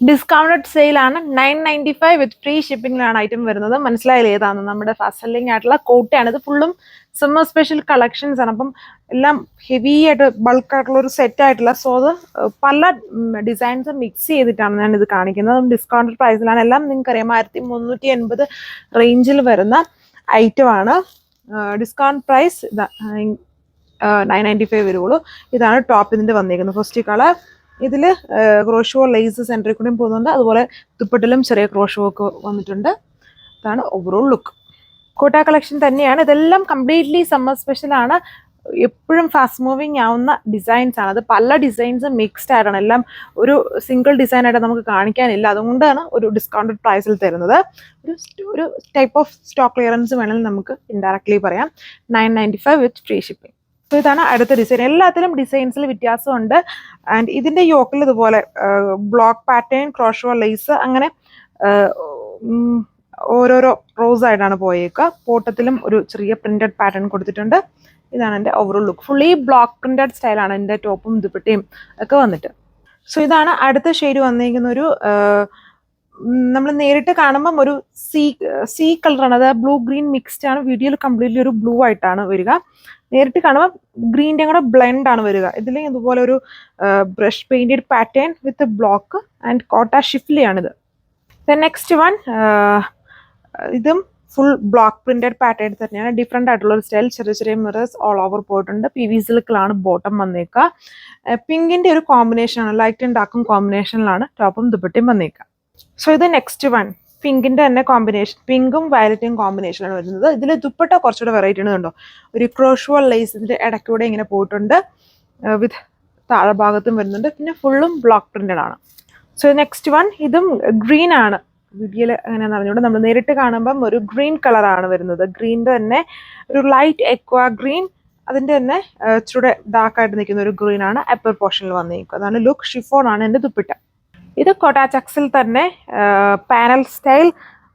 Discounted സെയിലാണ് 995 with free ഷിപ്പിംഗിലാണ് item വരുന്നത്. മനസ്സിലായില്ല ഏതാണ് നമ്മുടെ ഫാസ്റ്റ് സെല്ലിംഗ് ആയിട്ടുള്ള കോട്ടയാണ്. ഇത് ഫുള്ളും സമ്മർ സ്പെഷ്യൽ കളക്ഷൻസ് ആണ്. അപ്പം എല്ലാം ഹെവി ആയിട്ട് ബൾക്ക് ആയിട്ടുള്ള ഒരു സെറ്റ് ആയിട്ടുള്ള. സോ അത് പല ഡിസൈൻസ് മിക്സ് ചെയ്തിട്ടാണ് ഞാൻ ഇത് കാണിക്കുന്നത്. ഡിസ്കൗണ്ടഡ് പ്രൈസിലാണ്. എല്ലാം നിങ്ങൾക്കറിയാം 1380 റേഞ്ചിൽ വരുന്ന ഐറ്റം ആണ്. ഡിസ്കൗണ്ട് പ്രൈസ് 995 വരുള്ളൂ. ഇതാണ് ടോപ്പ് ഇതിന്റെ വന്നിരിക്കുന്നത്. ഫസ്റ്റ് കളർ ഇതിൽ ക്രോഷോ ലേസ് സെൻറ്ററിൽ കൂടെയും പോകുന്നുണ്ട്. അതുപോലെ ദുപ്പട്ടിലും ചെറിയ ക്രോഷോ ഒക്കെ വന്നിട്ടുണ്ട്. ഇതാണ് ഓവറോൾ ലുക്ക്. കോട്ട കളക്ഷൻ തന്നെയാണ്. ഇതെല്ലാം കംപ്ലീറ്റ്ലി സമ്മർ സ്പെഷ്യലാണ്. എപ്പോഴും ഫാസ്റ്റ് മൂവിങ് ആവുന്ന ഡിസൈൻസ് ആണ്. അത് പല ഡിസൈൻസും മിക്സ്ഡ് ആയിട്ടാണ്. എല്ലാം ഒരു സിംഗിൾ ഡിസൈൻ ആയിട്ട് നമുക്ക് കാണിക്കാനില്ല. അതുകൊണ്ടാണ് ഒരു ഡിസ്കൗണ്ടഡ് പ്രൈസിൽ തരുന്നത്. ഒരു ടൈപ്പ് ഓഫ് സ്റ്റോക്ക് ക്ലിയറൻസ് വേണമെങ്കിൽ നമുക്ക് ഇൻഡയറക്ട്ലി പറയാം. 995 വിത്ത് ഫ്രീ ഷിപ്പിംഗ്. സോ ഇതാണ് അടുത്ത ഡിസൈൻ. എല്ലാത്തിലും ഡിസൈൻസിൽ വ്യത്യാസമുണ്ട്. ആൻഡ് ഇതിന്റെ യോക്കിൽ ഇതുപോലെ ബ്ലോക്ക് പാറ്റേൺ, ക്രോഷോ ലേസ്, അങ്ങനെ ഓരോരോ റോസ് ആയിട്ടാണ് പോയേക്കുക. പോട്ടത്തിലും ഒരു ചെറിയ പ്രിന്റഡ് പാറ്റേൺ കൊടുത്തിട്ടുണ്ട്. ഇതാണ് എൻ്റെ overall look. Fully block printed സ്റ്റൈലാണ് എൻ്റെ ടോപ്പും ദുപ്പട്ടയും ഒക്കെ വന്നിട്ട്. സോ ഇതാണ് അടുത്ത ഷെയ്ഡ് വന്നിരിക്കുന്ന ഒരു നമ്മൾ നേരിട്ട് കാണുമ്പം ഒരു സീ കളറാണ്. അത് ബ്ലൂ ഗ്രീൻ മിക്സ്ഡ് ആണ്. വീഡിയോയിൽ കംപ്ലീറ്റ്ലി ഒരു ബ്ലൂ ആയിട്ടാണ് വരിക. നേരിട്ട് കാണുമ്പോൾ ഗ്രീൻ്റെ കൂടെ ബ്ലെൻഡ് ആണ് വരിക. ഇതിൽ ഇതുപോലെ ഒരു brush painted pattern with block and Kota ഷിഫ്ലിയാണിത്. നെക്സ്റ്റ് വൺ ഇതും ഫുൾ ബ്ലോക്ക് പ്രിന്റഡ് പാറ്റേൺ തന്നെയാണ്. ഡിഫറെൻ്റ് ആയിട്ടുള്ള ഒരു സ്റ്റൈൽ. ചെറിയ ചെറിയ മിറേഴ്സ് ഓൾ ഓവർ പോയിട്ടുണ്ട്. PV സിൽക്കിലാണ് ബോട്ടം വന്നേക്കുക. പിങ്കിന്റെ ഒരു കോമ്പിനേഷനാണ്. ലൈറ്റ് ആൻഡ് ഡാർക്കും കോമ്പിനേഷനിലാണ് ടോപ്പും ദുപ്പട്ടയും വന്നേക്കുക. സോ ഇത് നെക്സ്റ്റ് വൺ പിങ്കിന്റെ തന്നെ കോമ്പിനേഷൻ. പിങ്കും വയലറ്റും കോമ്പിനേഷനാണ് വരുന്നത്. ഇതിൽ ദുപ്പട്ട കുറച്ചുകൂടെ വെറൈറ്റി ആണ്. കണ്ടോ, ഒരു ക്രോഷോ ലേസ് ഇതിന്റെ ഇടയ്ക്കൂടെ ഇങ്ങനെ പോയിട്ടുണ്ട്. വിത്ത് താഴെ ഭാഗത്തും വരുന്നുണ്ട്. പിന്നെ ഫുള്ളും ബ്ലോക്ക് പ്രിന്റഡ് ആണ്. സോ നെക്സ്റ്റ് വൺ ഇതും ഗ്രീൻ ആണ്. വീഡിയോയിൽ എങ്ങനെയാണെന്ന് അറിഞ്ഞൂടെ. നമ്മൾ നേരിട്ട് കാണുമ്പം ഒരു ഗ്രീൻ കളറാണ് വരുന്നത്. ഗ്രീനിന്റെ തന്നെ ഒരു ലൈറ്റ് എക്വാ ഗ്രീൻ. അതിന്റെ തന്നെ ഇച്ചിരി ഡാർക്കായിട്ട് നിൽക്കുന്ന ഒരു ഗ്രീൻ ആണ് അപ്പർ പോർഷനിൽ വന്നിരിക്കുക. അതാണ് ലുക്ക്. ഷിഫോൺ ആണ് എൻ്റെ ദുപ്പട്ട. ഇത് കോട്ട ചക്സിൽ തന്നെ പാനൽ സ്റ്റൈൽ.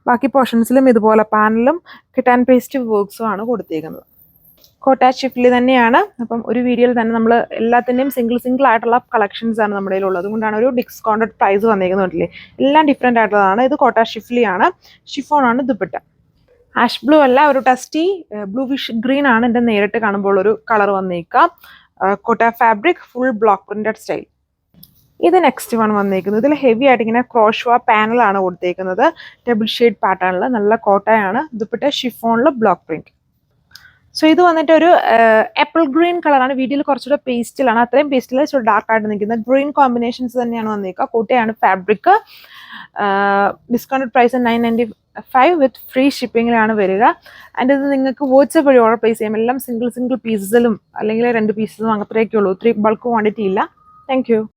ബാക്കി പോർഷൻസിലും ഇതുപോലെ പാനലും കിട്ടാൻ പേസ്റ്റ് വർക്ക്സും ആണ് കൊടുത്തേക്കുന്നത്. കോട്ട ഷിഫ്റ്റിൽ തന്നെയാണ്. അപ്പം ഒരു വീഡിയോയിൽ തന്നെ നമ്മൾ എല്ലാത്തിൻ്റെയും സിംഗിൾ ആയിട്ടുള്ള കളക്ഷൻസ് ആണ് നമ്മുടെ കയ്യിലുള്ളത്. അതുകൊണ്ടാണ് ഒരു ഡിസ്കൗണ്ടഡ് പ്രൈസ് വന്നേക്കുന്നുണ്ടല്ലേ. എല്ലാം ഡിഫറെൻ്റ് ആയിട്ടുള്ളതാണ്. ഇത് കോട്ട ഷിഫ്ലിയാണ്. ഷിഫോൺ ആണ് ദുപ്പട്ട. ആഷ് ബ്ലൂ അല്ല, ഒരു ടസ്റ്റി ബ്ലൂവിഷ് ഗ്രീൻ ആണ് എൻ്റെ നേരിട്ട് കാണുമ്പോൾ ഒരു കളർ വന്നേക്കുക. കോട്ട fabric, full block printed style. ഇത് നെക്സ്റ്റ് വൺ വന്നേക്കുന്നത്. ഇതിൽ ഹെവി ആയിട്ട് ഇങ്ങനെ ക്രോഷോ പാനലാണ് കൊടുത്തേക്കുന്നത്. ഡബിൾ ഷെയ്ഡ് പാറ്റേണിൽ നല്ല കോട്ടയാണ്. ദുപ്പട്ട ഷിഫോണിൽ ബ്ലോക്ക് പ്രിന്റ്. സോ ഇത് വന്നിട്ട് ഒരു ആപ്പിൾ ഗ്രീൻ കളറാണ്. വീഡിയോയിൽ കുറച്ചുകൂടെ പേസ്റ്റിലാണ്. അത്രയും പേസ്റ്റിൽ ഇച്ചിരി ഡാർക്ക് ആയിട്ട് നിൽക്കുന്നത്. ഗ്രീൻ കോമ്പിനേഷൻസ് തന്നെയാണ് വന്നേക്കുക. കോട്ടയാണ് fabric. Discounted price 995 with free ഷിപ്പിങ്ങിലാണ് വരിക. ആൻഡ് ഇത് നിങ്ങൾക്ക് വാട്സ്ആപ്പ് വഴി ഓർഡർ പ്ലേസ് ചെയ്യാം. എല്ലാം സിംഗിൾ പീസസിലും അല്ലെങ്കിൽ 2 പീസസും അങ്ങനത്തേക്കേ ഉള്ളൂ. ഒത്തിരി ബൾക്ക് ക്വാണ്ടിറ്റി ഇല്ല. Thank you.